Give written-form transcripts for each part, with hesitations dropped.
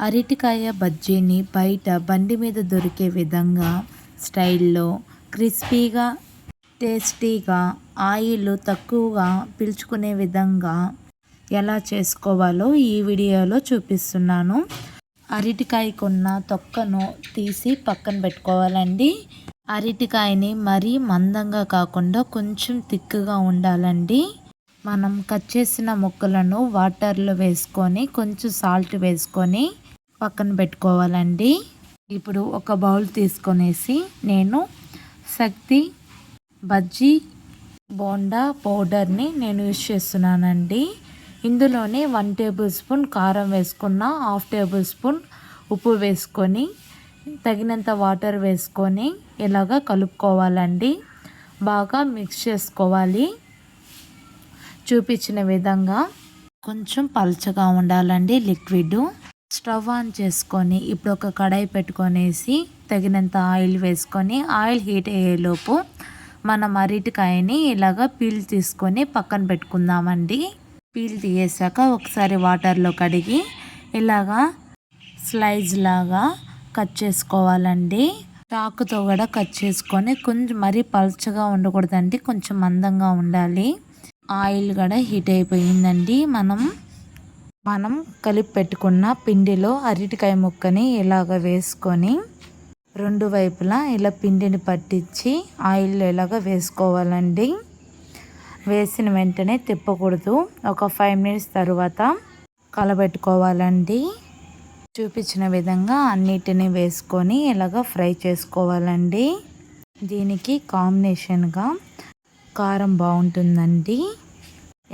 అరటికాయ బజ్జీని బయట బండి మీద దొరికే విధంగా స్టైల్లో క్రిస్పీగా టేస్టీగా ఆయిల్ తక్కువగా పీల్చుకునే విధంగా ఎలా చేసుకోవాలో ఈ వీడియోలో చూపిస్తున్నాను. అరటికాయకున్న తొక్కను తీసి పక్కన పెట్టుకోవాలండి. అరటికాయని మరీ మందంగా కాకుండా కొంచెం తిక్కుగా ఉండాలండి. మనం కట్ చేసిన ముక్కలను వాటర్లో వేసుకొని కొంచెం సాల్ట్ వేసుకొని పక్కన పెట్టుకోవాలండి. ఇప్పుడు ఒక బౌల్ తీసుకొనేసి నేను శక్తి బజ్జీ బోండా పౌడర్ని నేను యూజ్ చేస్తున్నానండి. ఇందులోనే 1 టేబుల్ స్పూన్ కారం వేసుకున్న, 1/2 టేబుల్ స్పూన్ ఉప్పు వేసుకొని తగినంత వాటర్ వేసుకొని ఇలాగా కలుపుకోవాలండి. బాగా మిక్స్ చేసుకోవాలి. చూపించిన విధంగా కొంచెం పల్చగా ఉండాలండి లిక్విడ్. స్టవ్ ఆన్ చేసుకొని ఇప్పుడు ఒక కడాయి పెట్టుకొనేసి తగినంత ఆయిల్ వేసుకొని ఆయిల్ హీట్ అయ్యేలోపు మనం అరటికాయని ఇలాగా పీల్ తీసుకొని పక్కన పెట్టుకుందామండి. పీల్ తీసాక ఒకసారి వాటర్లో కడిగి ఇలాగా స్లైజ్ లాగా కట్ చేసుకోవాలండి. చాకుతో కూడా కట్ చేసుకొని కొంచెం మరీ పల్చగా ఉండకూడదండి, కొంచెం మందంగా ఉండాలి. ఆయిల్ కూడా హీట్ అయిపోయిందండి. మనం కలిపి పెట్టుకున్న పిండిలో అరటికాయ ముక్కని ఇలాగ వేసుకొని 2 వైపులా ఇలా పిండిని పట్టించి ఆయిల్ ఇలాగ వేసుకోవాలండి. వేసిన వెంటనే తిప్పకూడదు. ఒక 5 మినిట్స్ తర్వాత కలబెట్టుకోవాలండి. చూపించిన విధంగా అన్నిటిని వేసుకొని ఇలాగ ఫ్రై చేసుకోవాలండి. దీనికి కాంబినేషన్గా కారం బాగుంటుందండి.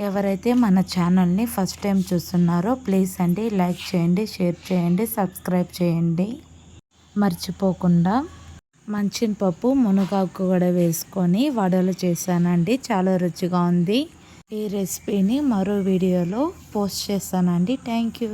ఎవరైతే మన ఛానల్ని ఫస్ట్ టైం చూస్తున్నారో ప్లీజ్ అండి లైక్ చేయండి, షేర్ చేయండి, సబ్స్క్రైబ్ చేయండి. మర్చిపోకుండా మంచినపప్పు మునగాకు కూడా వేసుకొని వడలు చేశానండి. చాలా రుచిగా ఉంది. ఈ రెసిపీని మరో వీడియోలో పోస్ట్ చేస్తానండి. Thank you.